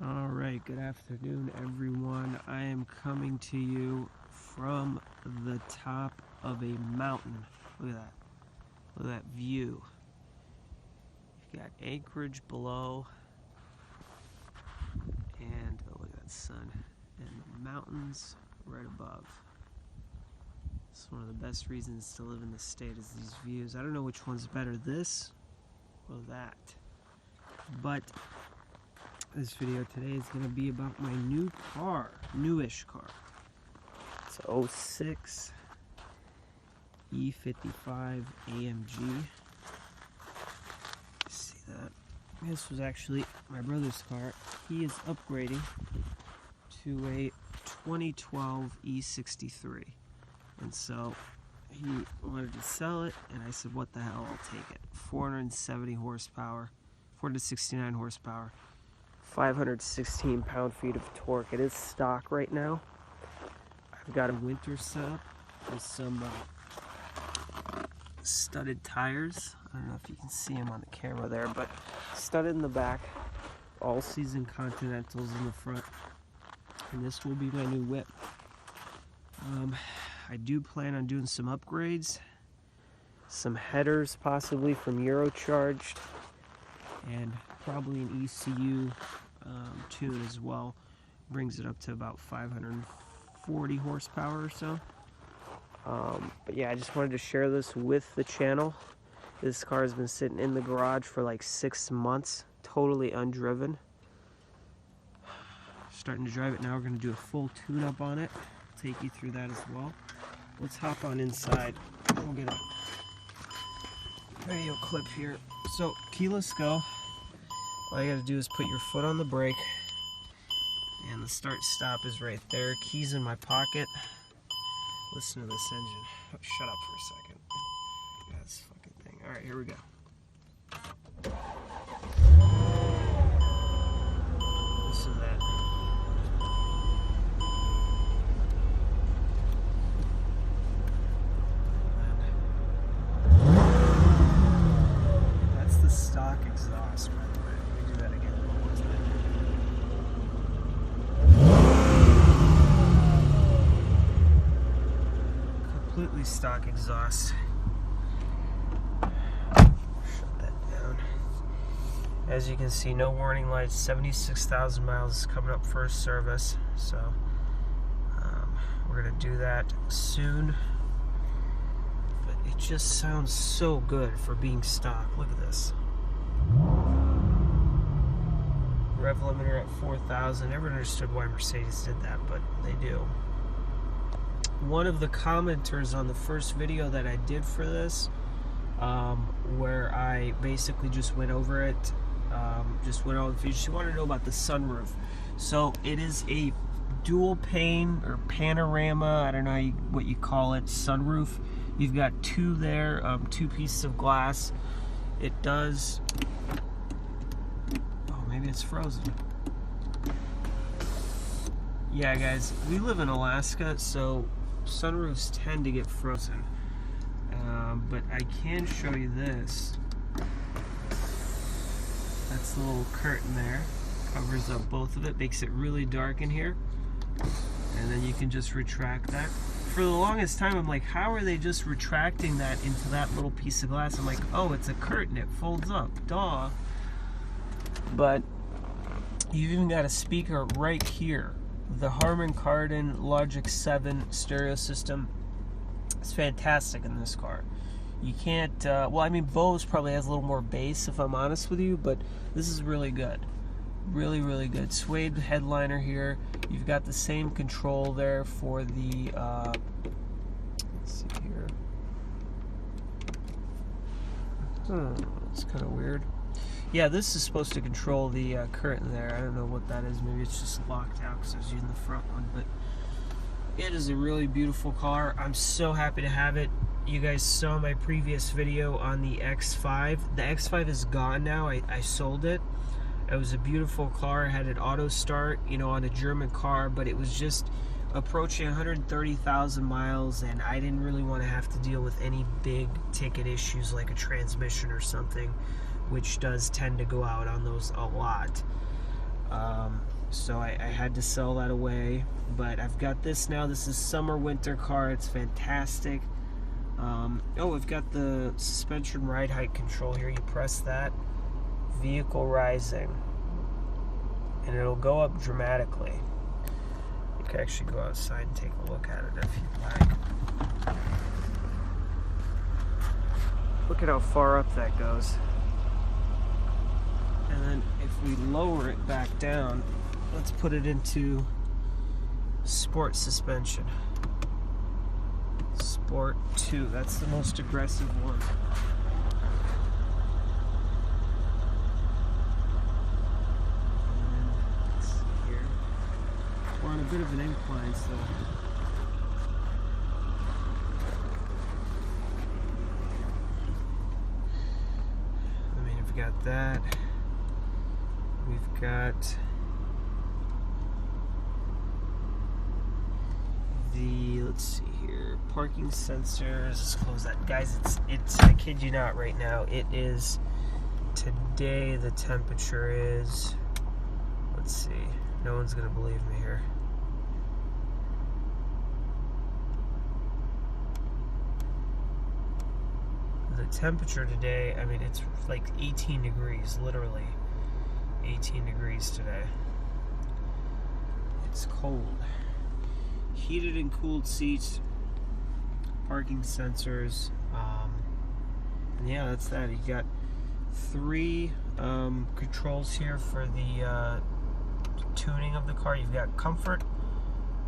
Alright, good afternoon everyone. I am coming to you from the top of a mountain. Look at that. Look at that view. You've got Anchorage below, and look at that sun, and the mountains right above. It's one of the best reasons to live in this state is these views. I don't know which one's better, this or that, but this video today is going to be about my new car, newish car. It's a 06 E55 AMG. See that? This was actually my brother's car. He is upgrading to a 2012 E63. And so he wanted to sell it, and I said, what the hell, I'll take it. 470 horsepower, 469 horsepower. 516 pound-feet of torque. It is stock right now. I've got a winter setup with some studded tires. I don't know if you can see them on the camera there, but studded in the back, all-season Continentals in the front, and this will be my new whip. I do plan on doing some upgrades, some headers possibly from Eurocharged, and probably an ECU tune as well. Brings it up to about 540 horsepower or so. But yeah, I just wanted to share this with the channel. This car has been sitting in the garage for like 6 months, totally undriven. Starting to drive it now. We're going to do a full tune-up on it. I'll take you through that as well. Let's hop on inside. We'll get a video clip here. So, keyless go. All you gotta do is put your foot on the brake, and the start-stop is right there. Keys in my pocket. Listen to this engine. Oh, shut up for a second. That's fucking thing. Alright, here we go. Listen to that. That's the stock exhaust, by the way. That again. Completely stock exhaust. Shut that down. As you can see, no warning lights. 76,000 miles coming up for a service, so we're gonna do that soon. But it just sounds so good for being stock. Look at this. Rev limiter at 4,000. Never understood why Mercedes did that, but they do. One of the commenters on the first video that I did for this, where I basically just went over it, she wanted to know about the sunroof. So it is a dual pane or panorama, I don't know what you call it, sunroof. You've got two there, two pieces of glass. It does... Maybe it's frozen. Yeah, guys, we live in Alaska, so sunroofs tend to get frozen. But I can show you this. That's the little curtain there. Covers up both of it, makes it really dark in here. And then you can just retract that. For the longest time, I'm like, how are they just retracting that into that little piece of glass? I'm like, oh, it's a curtain, it folds up. Duh. But you've even got a speaker right here. The Harman Kardon Logic 7 stereo system is fantastic in this car. You can't, well, I mean, Bose probably has a little more bass, if I'm honest with you, but this is really good. Really, really good. Suede headliner here. You've got the same control there for the, let's see here. It's kind of weird. Yeah, this is supposed to control the curtain there. I don't know what that is. Maybe it's just locked out because I was using the front one. But it is a really beautiful car. I'm so happy to have it. You guys saw my previous video on the X5. The X5 is gone now. I sold it. It was a beautiful car. It had an auto start, you know, on a German car, but it was just approaching 130,000 miles, and I didn't really want to have to deal with any big ticket issues like a transmission or something, which does tend to go out on those a lot. So I had to sell that away, but I've got this now. This is summer winter car. It's fantastic. Oh, I've got the suspension ride height control here. You press that, vehicle rising, and it'll go up dramatically. You can actually go outside and take a look at it if you'd like. Look at how far up that goes. And then if we lower it back down, let's put it into sport suspension. Sport 2, that's the most aggressive one. And let's see here. We're on a bit of an incline, so I mean, we've got that. We've got the, let's see here, parking sensors. Let's close that. Guys, it's I kid you not right now, it is, today the temperature is, let's see, no one's gonna believe me here. The temperature today, I mean, it's like 18 degrees, literally 18 degrees today. It's cold. Heated and cooled seats, parking sensors, and yeah, that's that. You got 3 controls here for the tuning of the car. You've got comfort,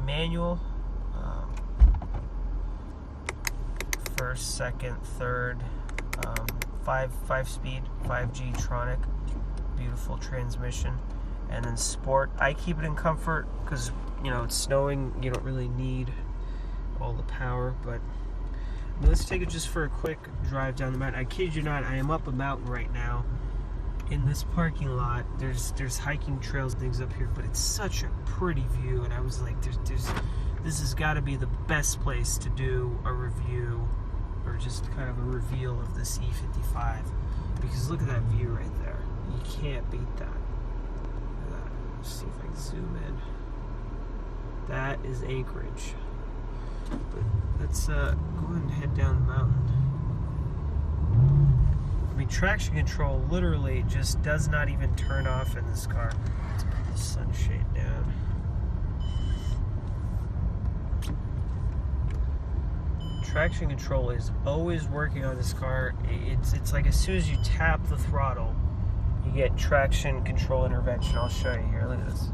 manual, first, second, third, 5-speed, 5G Tronic, beautiful transmission, and then sport. I keep it in comfort because, you know, it's snowing, you don't really need all the power, but let's take it just for a quick drive down the mountain. I kid you not, I am up a mountain right now in this parking lot. There's hiking trails and things up here, but it's such a pretty view, and I was like, this has got to be the best place to do a review or just kind of a reveal of this E55, because look at that view right there. You can't beat that. Look at that. Let's see if I can zoom in. That is Anchorage. But let's go ahead and head down the mountain. I mean, traction control literally just does not even turn off in this car. Let's put the sunshade down. Traction control is always working on this car. It's like as soon as you tap the throttle, you get traction control intervention. I'll show you here. Look at this.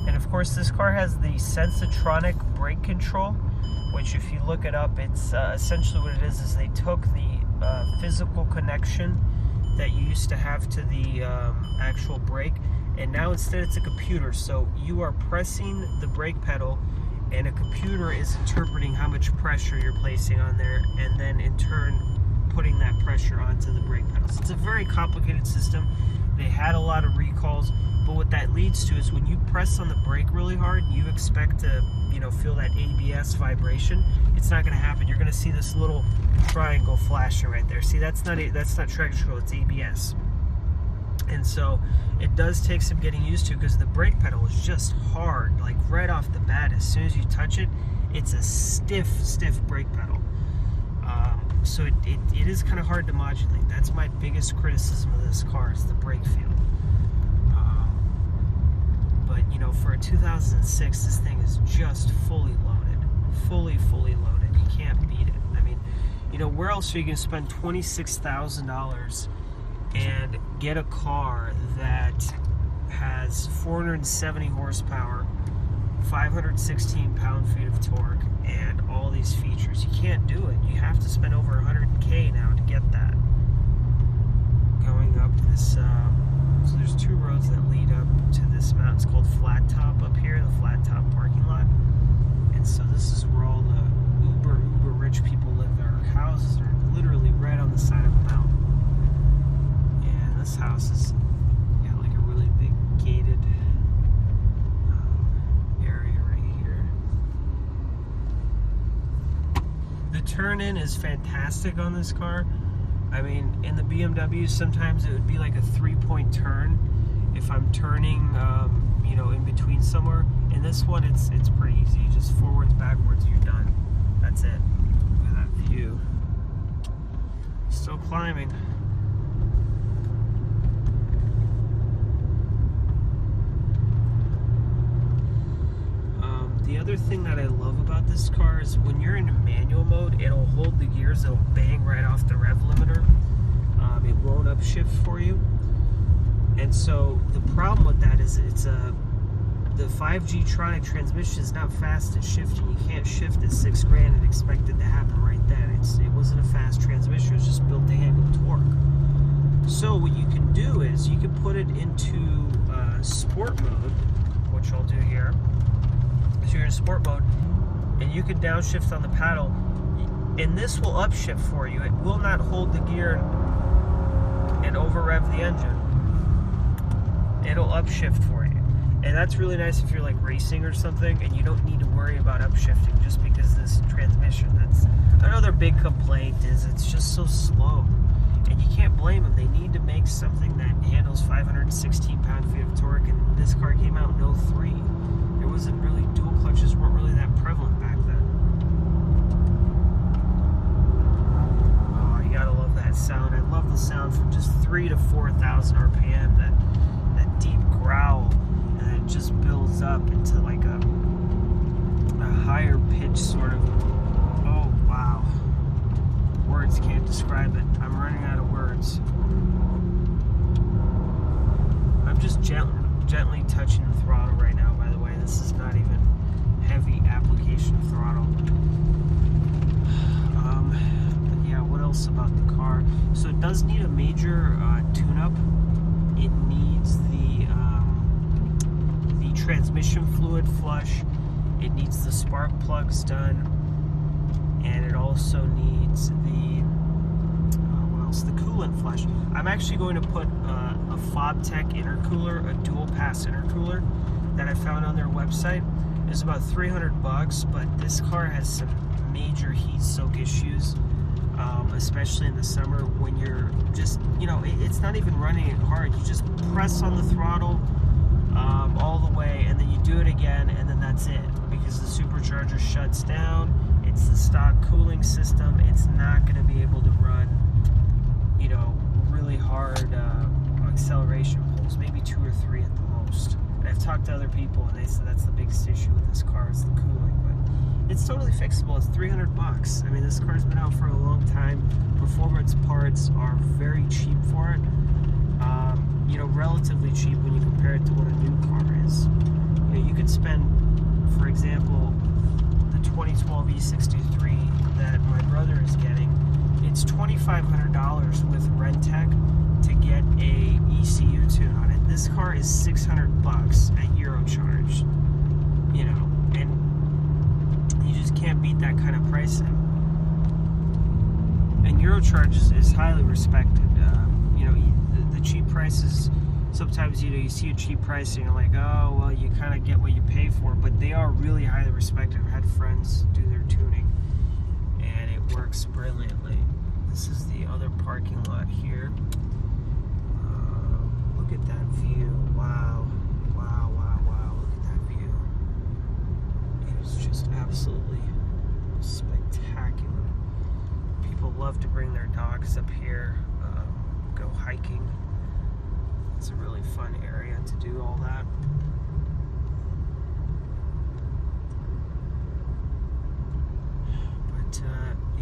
And of course, this car has the Sensatronic brake control, which if you look it up, it's essentially what it is they took the physical connection that you used to have to the actual brake, and now instead it's a computer. So you are pressing the brake pedal, and a computer is interpreting how much pressure you're placing on there, and then in turn putting that pressure onto the brake pedal. So it's a very complicated system. They had a lot of recalls, but what that leads to is when you press on the brake really hard, you expect to, you know, feel that ABS vibration. It's not going to happen. You're going to see this little triangle flashing right there. See, that's not traction control, it's ABS. And so it does take some getting used to, because the brake pedal is just hard, like right off the bat. As soon as you touch it, it's a stiff brake pedal. So it is kind of hard to modulate. That's my biggest criticism of this car, is the brake feel. But you know, for a 2006, this thing is just fully loaded, fully loaded. You can't beat it. I mean, you know, where else are you going to spend $26,000 and get a car that has 470 horsepower, 516 pound-feet of torque, and all these features? You can't do it. You have to spend over $100K now to get that. Going up this, so there's 2 roads that lead up to this mountain. It's called Flat Top up here, the Flat Top parking lot. And so this is where all the uber rich people live. Their houses are literally right on the side of the mountain. And this house is got like a really big gated area right here. The turn-in is fantastic on this car. I mean, in the BMW, sometimes it would be like a 3-point turn if I'm turning, you know, in between somewhere. In this one, it's pretty easy. Just forwards, backwards, you're done. That's it. Look at that view. Still climbing. The other thing that I love about this car is when you're in manual mode, it'll hold the gears, it'll bang right off the rev limiter. It won't upshift for you. And so the problem with that is the 5G Tronic transmission is not fast at shifting. You can't shift at $6 grand and expect it to happen right then. It wasn't a fast transmission, it was just built to handle torque. So what you can do is you can put it into sport mode, which I'll do here. So you're in sport mode, and you can downshift on the paddle, and this will upshift for you. It will not hold the gear and over rev the engine. It'll upshift for you, and that's really nice if you're like racing or something, and you don't need to worry about upshifting just because this transmission. That's another big complaint, is it's just so slow, and you can't blame them. They need to make something that handles 516 pound-feet of torque, and this car came out in 03. There wasn't really, dual clutches weren't really that prevalent back then. Oh, you gotta love that sound. I love the sound from just 3 to 4,000 RPM, that deep growl, and then it just builds up into like a higher pitch sort of, oh wow. Words can't describe it. I'm running out of words. I'm just gently touching the throttle right now, by the way. This is not even heavy application throttle. But yeah, what else about the car? So it does need a major tune-up. It needs the transmission fluid flush. It needs the spark plugs done, and it also needs the the coolant flush. I'm actually going to put a FobTech intercooler, a dual pass intercooler that I found on their website. It's about $300, but this car has some major heat soak issues, especially in the summer when you're just, you know, it's not even running it hard. You just press on the throttle all the way, and then you do it again, and then that's it, because the supercharger shuts down. It's the stock cooling system. It's not going to be able to run, you know, really hard acceleration pulls, maybe 2 or 3 at the most. And I've talked to other people, and they said that's the biggest issue with this car, is the cooling. But it's totally fixable. It's $300. I mean, this car's been out for a long time. Performance parts are very cheap for it. You know, relatively cheap when you compare it to what a new car is. You know, you could spend, for example, the 2012 E63 that my brother is getting. It's $2,500 with Rentec to get a ECU tune on it. This car is $600 at Eurocharge, you know, and you just can't beat that kind of pricing. And Eurocharge is highly respected. You know, the cheap prices, sometimes, you know, you see a cheap price and you're like, oh, well, you kind of get what you pay for, but they are really highly respected. I've had friends do their tuning, and it works brilliantly. This is the other parking lot here. Look at that view. Wow. Wow, wow, wow. Look at that view. It is just absolutely spectacular. People love to bring their dogs up here, go hiking. It's a really fun area to do all that. But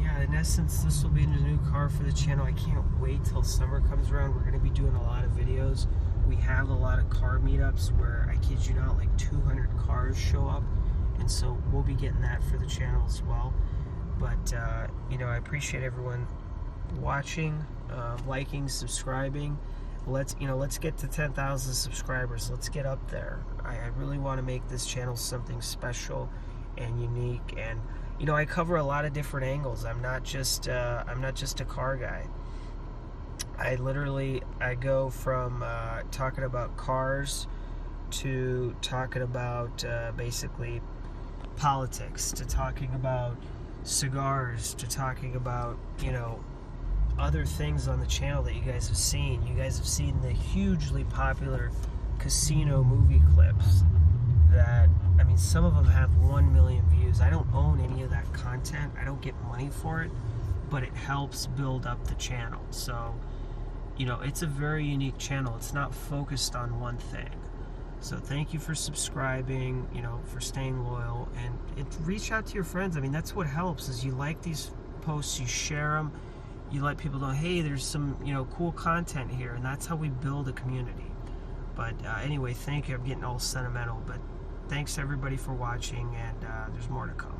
yeah, in essence, this will be a new car for the channel. I can't wait till summer comes around. We're going to be doing a lot of videos. We have a lot of car meetups where, I kid you not, like 200 cars show up, and so we'll be getting that for the channel as well. But you know, I appreciate everyone watching, liking, subscribing. Let's get to 10,000 subscribers. Let's get up there. I really want to make this channel something special and unique. And you know, I cover a lot of different angles. I'm not just a car guy. I go from talking about cars to talking about basically politics, to talking about cigars, to talking about, you know, other things on the channel that you guys have seen. You guys have seen the hugely popular casino movie clips that, I mean, some of them have 1 million views. I don't own any of that content. I don't get money for it, but it helps build up the channel. So, you know, it's a very unique channel. It's not focused on one thing. So thank you for subscribing, you know, for staying loyal, and reach out to your friends. I mean, that's what helps, is you like these posts, you share them, you let people know, hey, there's some, you know, cool content here, and that's how we build a community. But anyway, thank you. I'm getting all sentimental, but thanks everybody for watching, and there's more to come.